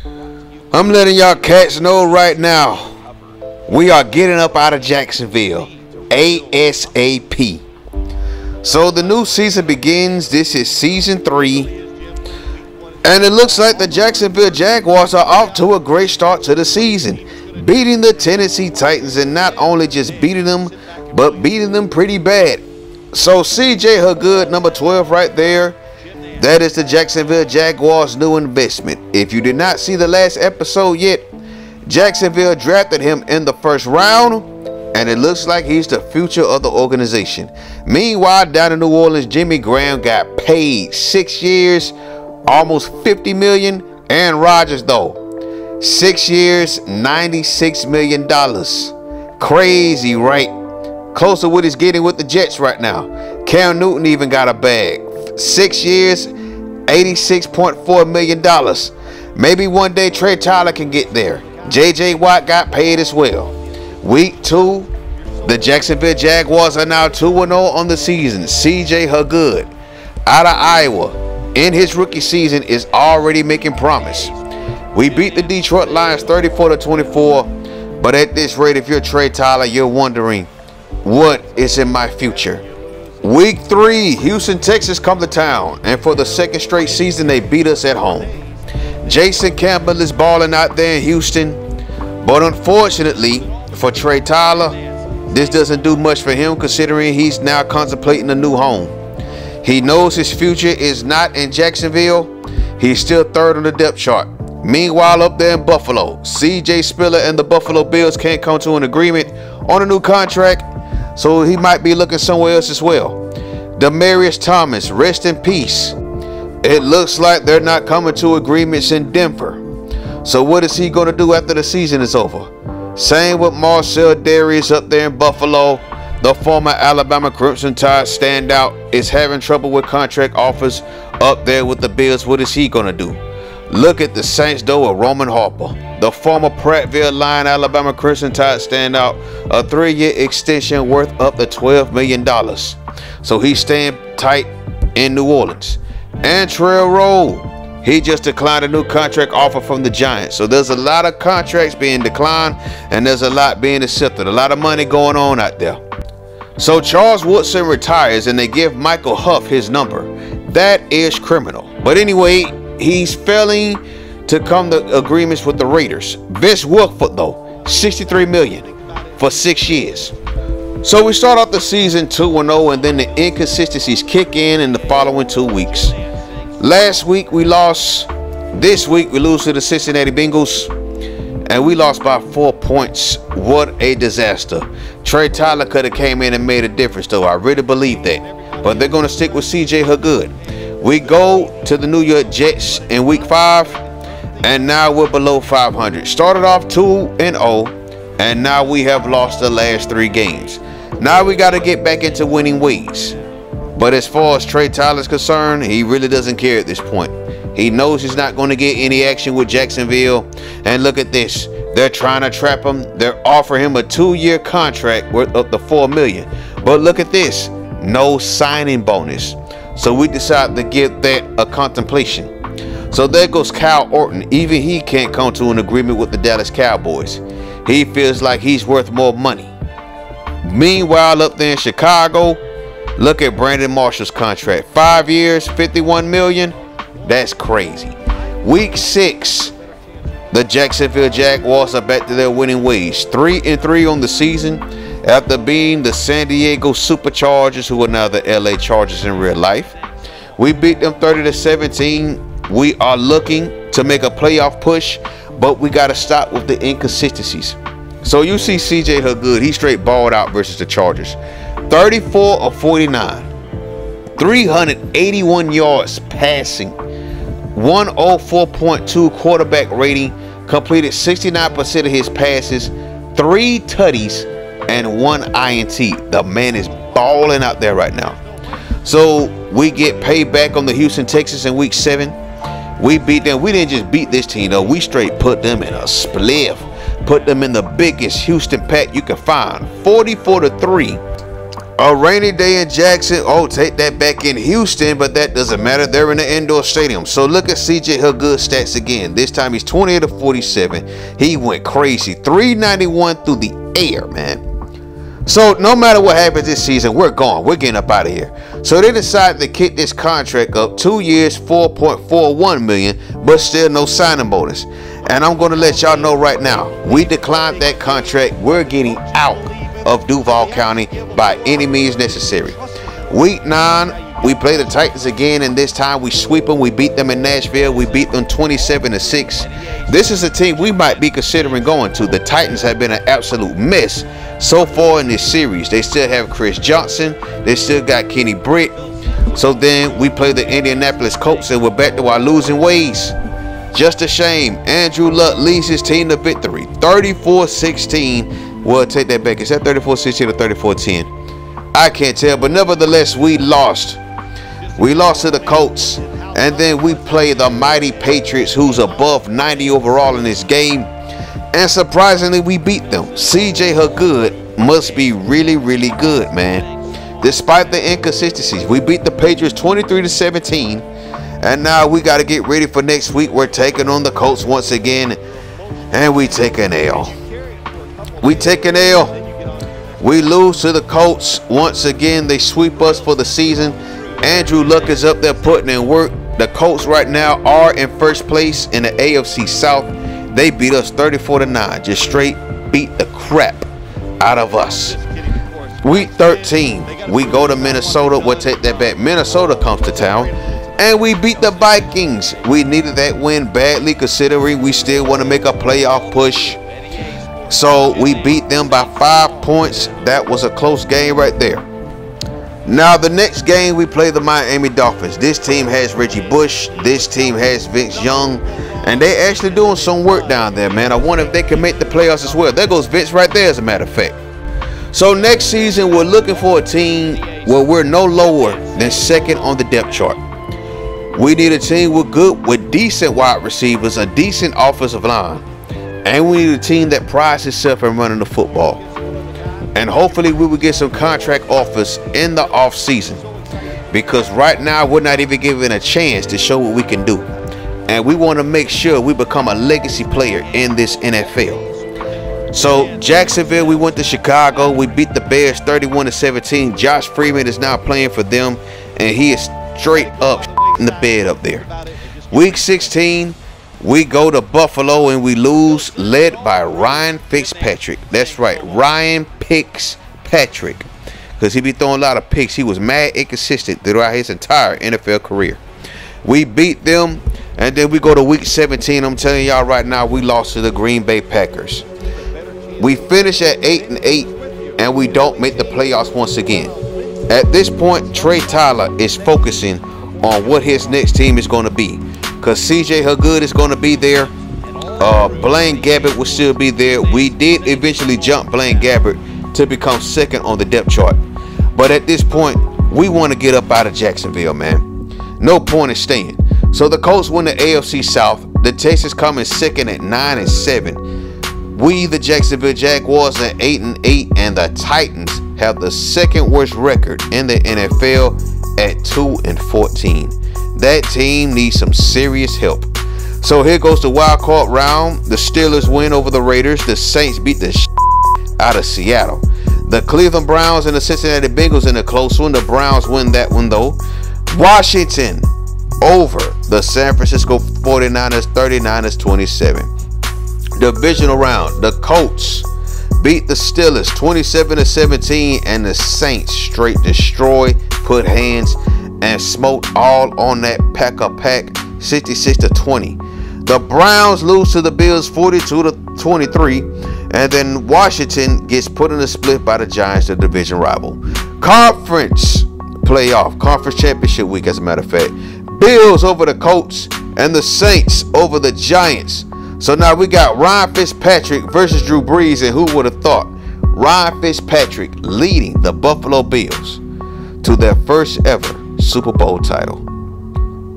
I'm letting y'all cats know right now, we are getting up out of Jacksonville ASAP. So the new season begins. This is season 3, and it looks like the Jacksonville Jaguars are off to a great start to the season, beating the Tennessee Titans, and not only just beating them, but beating them pretty bad. So CJ Good, number 12 right there, that is the Jacksonville Jaguars' new investment. If you did not see the last episode yet, Jacksonville drafted him in the first round, and it looks like he's the future of the organization. Meanwhile, down in New Orleans, Jimmy Graham got paid 6 years, almost $50 million. Aaron Rodgers, though, 6 years, $96 million. Crazy, right? Close to what he's getting with the Jets right now. Cam Newton even got a bag. 6 years, $86.4 million. Maybe one day Trey Tyler can get there. J.J. Watt got paid as well. Week 2, the Jacksonville Jaguars are now 2-0 on the season. CJ Good, out of Iowa, in his rookie season, is already making promise. We beat the Detroit Lions 34-24, but at this rate, if you're Trey Tyler, you're wondering, what is in my future? Week 3, Houston, Texas come to town, and for the second straight season, they beat us at home. Jason Campbell is balling out there in Houston, but unfortunately for Trey Tyler, this doesn't do much for him, considering he's now contemplating a new home. He knows his future is not in Jacksonville. He's still third on the depth chart. Meanwhile, up there in Buffalo, CJ Spiller and the Buffalo Bills can't come to an agreement on a new contract, so he might be looking somewhere else as well. Demaryius Thomas, rest in peace. It looks like they're not coming to agreements in Denver. So what is he going to do after the season is over? Same with Marcel Darius up there in Buffalo. The former Alabama Crimson Tide standout is having trouble with contract offers up there with the Bills. What is he going to do? Look at the Saints, though, with Roman Harper, the former Prattville Lion Alabama Crimson Tide standout, a 3-year extension worth up to $12 million. So he's staying tight in New Orleans. And Trail Roll, he just declined a new contract offer from the Giants. So there's a lot of contracts being declined, and there's a lot being accepted. A lot of money going on out there. So Charles Woodson retires, and they give Michael Huff his number. That is criminal. But anyway, he's failing to come to agreements with the Raiders. Vince Wilfork, though, $63 million for 6 years. So we start off the season 2-0, and then the inconsistencies kick in the following 2 weeks. Last week we lost. This week we lose to the Cincinnati Bengals, and we lost by 4 points. What a disaster. Trey Tyler could have came in and made a difference, though. I really believe that. But they're going to stick with CJ Good. We go to the New York Jets in week 5, and now we're below 500. Started off 2-0, and now we have lost the last 3 games. Now we got to get back into winning ways. But as far as Trey Tyler is concerned, he really doesn't care at this point. He knows he's not going to get any action with Jacksonville. And look at this. They're trying to trap him. They're offering him a 2-year contract worth up to $4 million. But look at this. No signing bonus. So we decided to give that a contemplation. So there goes Kyle Orton. Even he can't come to an agreement with the Dallas Cowboys. He feels like he's worth more money. Meanwhile, up there in Chicago, look at Brandon Marshall's contract. 5 years, $51 million. That's crazy. Week 6, the Jacksonville Jaguars are back to their winning ways. 3-3 on the season, after being the San Diego Superchargers, who are now the LA Chargers in real life. We beat them 30-17. We are looking to make a playoff push, but we got to stop with the inconsistencies. So you see CJ Good, he straight balled out versus the Chargers. 34 of 49, 381 yards passing, 104.2 quarterback rating, completed 69% of his passes, 3 tutties, and 1 INT. The man is balling out there right now. So we get paid back on the Houston Texans in week 7. We beat them. We didn't just beat this team, though. We straight put them in a spliff. Put them in the biggest Houston pack you can find. 44-3. A rainy day in Jackson. Oh, take that back in Houston, but that doesn't matter. They're in the indoor stadium. So look at CJ Hurgood stats again. This time he's 28 of 47. He went crazy. 391 through the air, man. So no matter what happens this season, we're gone. We're getting up out of here. So they decided to kick this contract up 2 years, $4.41 million, but still no signing bonus. And I'm going to let y'all know right now, we declined that contract. We're getting out of Duval County by any means necessary. Week 9, we play the Titans again, and this time we sweep them. We beat them in Nashville. We beat them 27-6. This is a team we might be considering going to. The Titans have been an absolute mess so far in this series. They still have Chris Johnson. They still got Kenny Britt. So then we play the Indianapolis Colts, and we're back to our losing ways. Just a shame. Andrew Luck leads his team to victory, 34-16. Well, take that back. Is that 34-16 or 34-10? I can't tell, but nevertheless, we lost. We lost to the Colts, and then we play the mighty Patriots, who's above 90 overall in this game, and surprisingly, we beat them. CJ Hurgood must be really, really good, man. Despite the inconsistencies, we beat the Patriots 23-17, and now we got to get ready for next week. We're taking on the Colts once again, and we take an L. We take an L. We lose to the Colts. Once again, they sweep us for the season. Andrew Luck is up there putting in work. The Colts right now are in first place in the AFC South. They beat us 34-9. Just straight beat the crap out of us. Week 13, we go to Minnesota. We'll take that back. Minnesota comes to town, and we beat the Vikings. We needed that win badly, considering we still want to make a playoff push. So we beat them by 5 points. That was a close game right there. Now the next game, we play the Miami Dolphins. This team has Reggie Bush. This team has Vince Young. And they actually doing some work down there, man. I wonder if they can make the playoffs as well. There goes Vince right there, as a matter of fact. So next season, we're looking for a team where we're no lower than second on the depth chart. We need a team with decent wide receivers, a decent offensive line. And we need a team that prides itself in running the football. And hopefully we will get some contract offers in the off season, because right now we're not even given a chance to show what we can do. And we want to make sure we become a legacy player in this NFL. So Jacksonville, we went to Chicago. We beat the Bears 31-17. Josh Freeman is now playing for them, and he is straight up in the bed up there. Week 16, we go to Buffalo and we lose, led by Ryan Fitzpatrick. That's right, Ryan Fitzpatrick, because he be throwing a lot of picks. He was mad inconsistent throughout his entire NFL career. We beat them, and then we go to week 17. I'm telling y'all right now, we lost to the Green Bay Packers. We finish at 8-8, and we don't make the playoffs once again. At this point, Trey Tyler is focusing on what his next team is going to be, because CJ Hurgood is going to be there. Blaine Gabbert will still be there. We did eventually jump Blaine Gabbert to become second on the depth chart, but at this point, we want to get up out of Jacksonville, man. No point in staying. So the Colts win the AFC South. The Texans come in second at 9-7. We, the Jacksonville Jaguars, are 8-8, and the Titans have the second worst record in the NFL at 2-14. That team needs some serious help. So here goes the wild card round. The Steelers win over the Raiders. The Saints beat the out of Seattle. The Cleveland Browns and the Cincinnati Bengals in a close one. The Browns win that one though. Washington over the San Francisco 49ers 39-27. Divisional round. The Colts beat the Steelers 27-17, and the Saints straight destroy, put hands, and smoked all on that pack 66-20. The Browns lose to the Bills 42-23, and then Washington gets put in a split by the Giants, the division rival. Conference championship week, as a matter of fact. Bills over the Colts and the Saints over the Giants. So now we got Ryan Fitzpatrick versus Drew Brees, and who would have thought? Ryan Fitzpatrick leading the Buffalo Bills to their first ever Super Bowl title.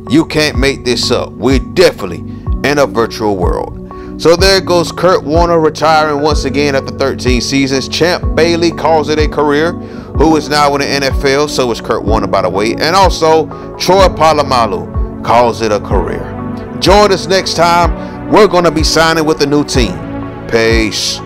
You can't make this up. We're definitely in a virtual world. So there goes Kurt Warner retiring once again after 13 seasons. Champ Bailey calls it a career. who is now in the NFL. So is Kurt Warner, by the way. And also, Troy Polamalu calls it a career. Join us next time. We're going to be signing with a new team. Peace.